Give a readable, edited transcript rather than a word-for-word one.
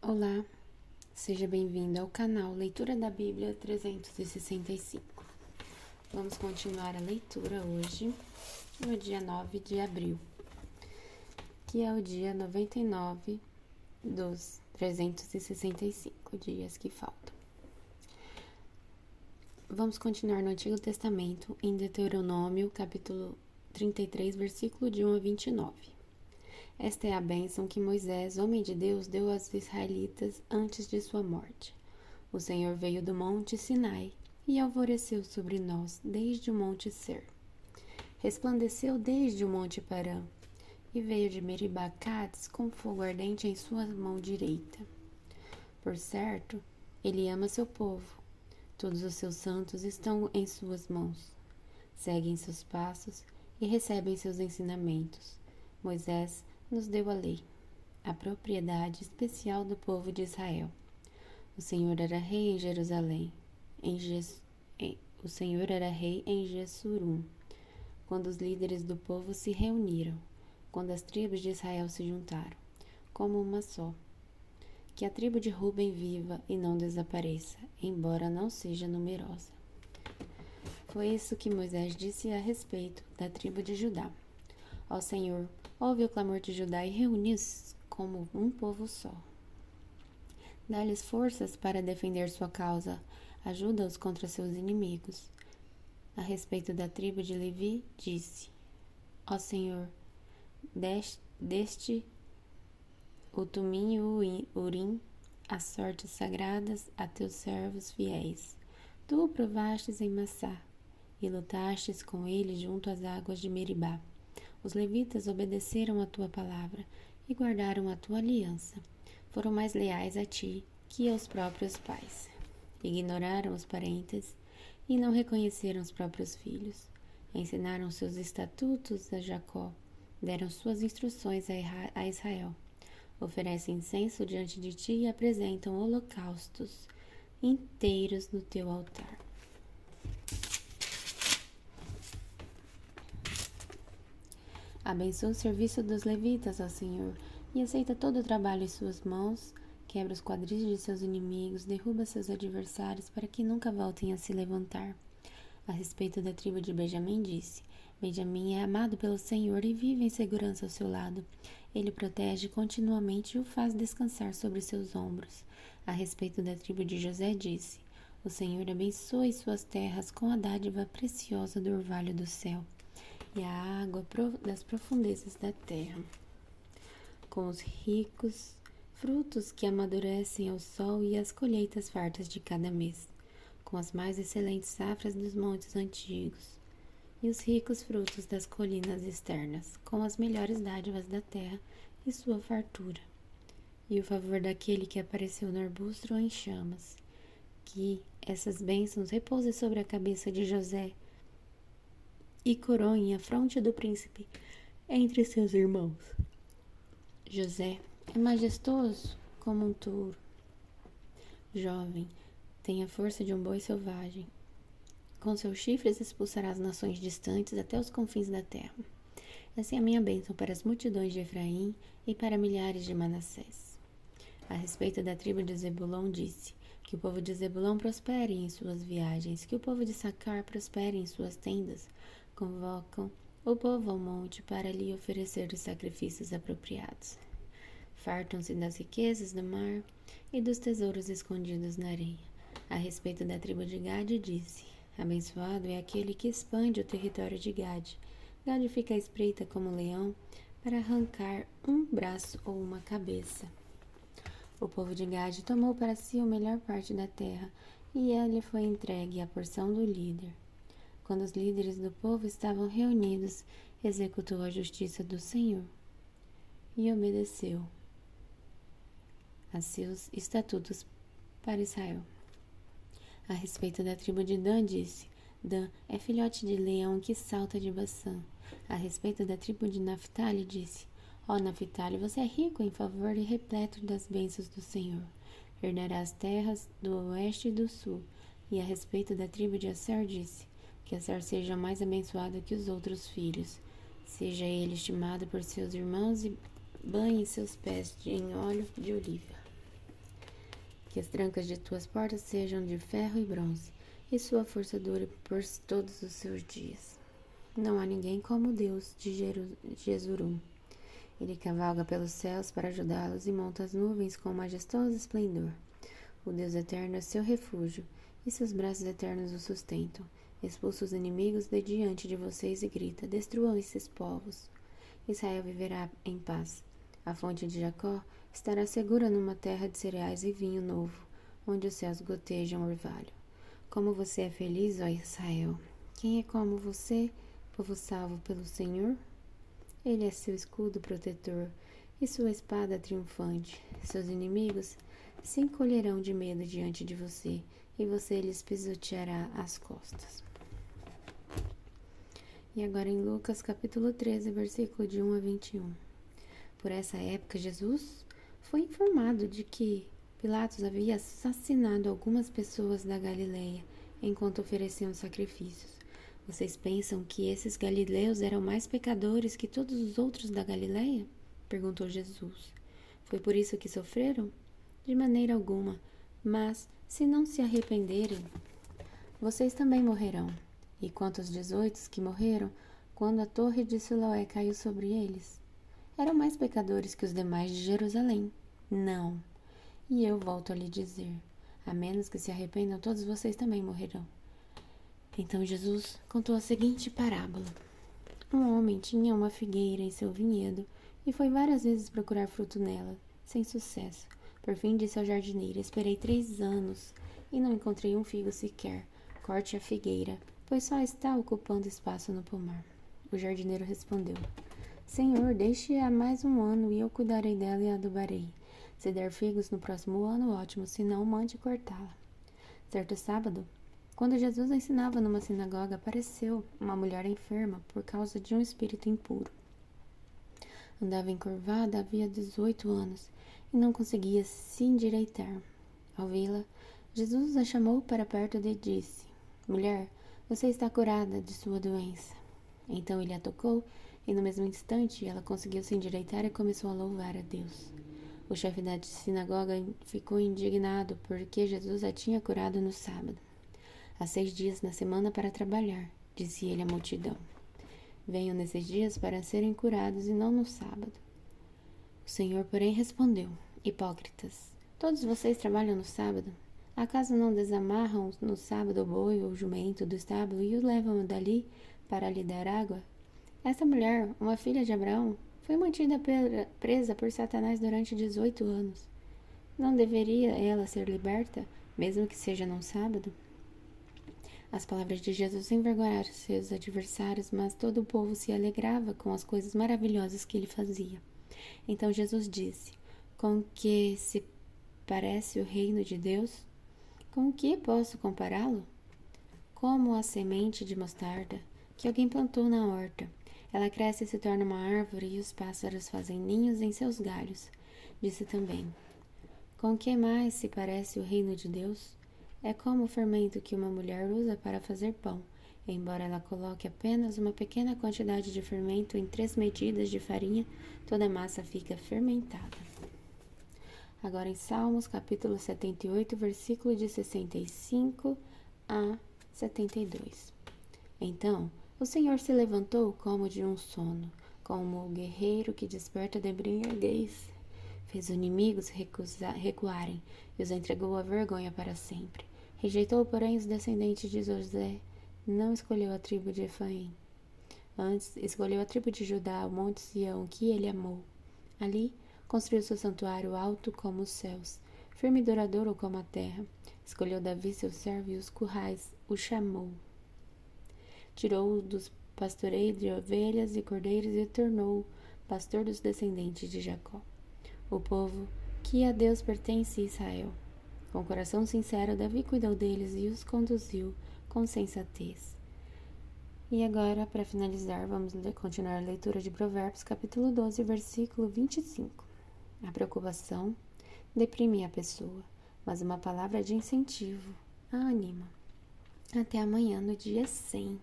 Olá, seja bem-vindo ao canal Leitura da Bíblia 365. Vamos continuar a leitura hoje, no dia 9 de abril, que é o dia 99 dos 365 dias que faltam. Vamos continuar no Antigo Testamento, em Deuteronômio, capítulo 33, versículo de 1 a 29. Esta é a bênção que Moisés, homem de Deus, deu aos israelitas antes de sua morte. O Senhor veio do monte Sinai e alvoreceu sobre nós desde o monte Ser. Resplandeceu desde o monte Parã e veio de Meribá Cades com fogo ardente em sua mão direita. Por certo, ele ama seu povo. Todos os seus santos estão em suas mãos. Seguem seus passos e recebem seus ensinamentos. Moisés nos deu a lei, a propriedade especial do povo de Israel. O Senhor era rei em Jerusalém, o Senhor era rei em Jessurum, quando os líderes do povo se reuniram, quando as tribos de Israel se juntaram, como uma só. Que a tribo de Ruben viva e não desapareça, embora não seja numerosa. Foi isso que Moisés disse a respeito da tribo de Judá. Ó Senhor, ouve o clamor de Judá e reúne-os como um povo só. Dá-lhes forças para defender sua causa, ajuda-os contra seus inimigos. A respeito da tribo de Levi, disse: Ó Senhor, deste o Tumim e o Urim, as sortes sagradas a teus servos fiéis. Tu o provastes em Massá e lutastes com ele junto às águas de Meribá. Os levitas obedeceram a tua palavra e guardaram a tua aliança. Foram mais leais a ti que aos próprios pais. Ignoraram os parentes e não reconheceram os próprios filhos. Ensinaram seus estatutos a Jacó. Deram suas instruções a Israel. Oferecem incenso diante de ti e apresentam holocaustos inteiros no teu altar. Abençoa o serviço dos levitas, ó Senhor, e aceita todo o trabalho em suas mãos, quebra os quadris de seus inimigos, derruba seus adversários para que nunca voltem a se levantar. A respeito da tribo de Benjamim disse: Benjamim é amado pelo Senhor e vive em segurança ao seu lado. Ele o protege continuamente e o faz descansar sobre seus ombros. A respeito da tribo de José disse: O Senhor abençoe suas terras com a dádiva preciosa do orvalho do céu e a água das profundezas da terra, com os ricos frutos que amadurecem ao sol e as colheitas fartas de cada mês, com as mais excelentes safras dos montes antigos e os ricos frutos das colinas externas, com as melhores dádivas da terra e sua fartura, e o favor daquele que apareceu no arbusto ou em chamas. Que essas bênçãos repousem sobre a cabeça de José e coroem a fronte do príncipe entre seus irmãos. José é majestoso como um touro. Jovem, tem a força de um boi selvagem. Com seus chifres expulsará as nações distantes até os confins da terra. Essa é a minha bênção para as multidões de Efraim e para milhares de Manassés. A respeito da tribo de Zebulon disse: que o povo de Zebulon prospere em suas viagens, que o povo de Sacar prospere em suas tendas. Convocam o povo ao monte para lhe oferecer os sacrifícios apropriados. Fartam-se das riquezas do mar e dos tesouros escondidos na areia. A respeito da tribo de Gade disse: Abençoado é aquele que expande o território de Gade. Gade fica à espreita como um leão para arrancar um braço ou uma cabeça. O povo de Gade tomou para si a melhor parte da terra e ela foi entregue à porção do líder. Quando os líderes do povo estavam reunidos, executou a justiça do Senhor e obedeceu a seus estatutos para Israel. A respeito da tribo de Dan disse: Dan é filhote de leão que salta de Baçã. A respeito da tribo de Naphtali disse: Ó Naphtali, você é rico em favor e repleto das bênçãos do Senhor. Herdará as terras do oeste e do sul. E a respeito da tribo de Asser disse: Que Asser seja mais abençoado que os outros filhos. Seja ele estimado por seus irmãos e banhe seus pés em óleo de oliva. Que as trancas de tuas portas sejam de ferro e bronze, e sua força dure por todos os seus dias. Não há ninguém como Deus de Jesurum. Ele cavalga pelos céus para ajudá-los e monta as nuvens com majestoso esplendor. O Deus eterno é seu refúgio, e seus braços eternos o sustentam. Expulsa os inimigos de diante de vocês e grita: destruam esses povos. Israel viverá em paz. A fonte de Jacó estará segura numa terra de cereais e vinho novo, onde os céus gotejam orvalho. Como você é feliz, ó Israel! Quem é como você, povo salvo pelo Senhor? Ele é seu escudo protetor e sua espada triunfante. Seus inimigos se encolherão de medo diante de você, e você lhes pisoteará as costas. E agora em Lucas capítulo 13, versículo de 1 a 21. Por essa época, Jesus foi informado de que Pilatos havia assassinado algumas pessoas da Galileia enquanto ofereciam sacrifícios. Vocês pensam que esses galileus eram mais pecadores que todos os outros da Galileia? Perguntou Jesus. Foi por isso que sofreram? De maneira alguma, mas se não se arrependerem, vocês também morrerão. E quanto aos 18 que morreram, quando a torre de Siloé caiu sobre eles, eram mais pecadores que os demais de Jerusalém? Não. E eu volto a lhe dizer, a menos que se arrependam, todos vocês também morrerão. Então Jesus contou a seguinte parábola. Um homem tinha uma figueira em seu vinhedo e foi várias vezes procurar fruto nela, sem sucesso. Por fim disse ao jardineiro, esperei 3 anos e não encontrei um figo sequer. Corte a figueira, pois só está ocupando espaço no pomar. O jardineiro respondeu, Senhor, deixe-a mais 1 ano e eu cuidarei dela e a adubarei. Se der figos no próximo ano, ótimo, se não, mande cortá-la. Certo sábado, quando Jesus ensinava numa sinagoga, apareceu uma mulher enferma por causa de um espírito impuro. Andava encurvada havia 18 anos e não conseguia se endireitar. Ao vê-la, Jesus a chamou para perto e disse, Mulher, você está curada de sua doença. Então ele a tocou e no mesmo instante ela conseguiu se endireitar e começou a louvar a Deus. O chefe da sinagoga ficou indignado porque Jesus a tinha curado no sábado. Há 6 dias na semana para trabalhar, disse ele à multidão. Venham nesses dias para serem curados e não no sábado. O Senhor, porém, respondeu, Hipócritas, todos vocês trabalham no sábado? Acaso não desamarram no sábado o boi ou o jumento do estábulo e o levam dali para lhe dar água? Esta mulher, uma filha de Abraão, foi mantida presa por Satanás durante 18 anos. Não deveria ela ser liberta, mesmo que seja num sábado? As palavras de Jesus envergonharam seus adversários, mas todo o povo se alegrava com as coisas maravilhosas que ele fazia. Então Jesus disse, com que se parece o reino de Deus? Com o que posso compará-lo? Como a semente de mostarda que alguém plantou na horta. Ela cresce e se torna uma árvore e os pássaros fazem ninhos em seus galhos. Disse também, com que mais se parece o reino de Deus? É como o fermento que uma mulher usa para fazer pão. Embora ela coloque apenas uma pequena quantidade de fermento em 3 medidas de farinha, toda a massa fica fermentada. Agora em Salmos, capítulo 78, versículo de 65 a 72. Então, o Senhor se levantou como de um sono, como o guerreiro que desperta da embriaguez. Fez os inimigos recuarem e os entregou à vergonha para sempre. Rejeitou, porém, os descendentes de José, não escolheu a tribo de Efraim. Antes, escolheu a tribo de Judá, o monte Sião, que ele amou. Ali, construiu seu santuário alto como os céus, firme e duradouro como a terra. Escolheu Davi, seu servo, e os currais o chamou. Tirou-o dos pastoreios de ovelhas e cordeiros e o tornou pastor dos descendentes de Jacó. O povo que a Deus pertence, Israel. Com coração sincero, Davi cuidou deles e os conduziu com sensatez. E agora, para finalizar, vamos continuar a leitura de Provérbios, capítulo 12, versículo 25. A preocupação deprime a pessoa, mas uma palavra de incentivo a anima. Até amanhã, no dia 100.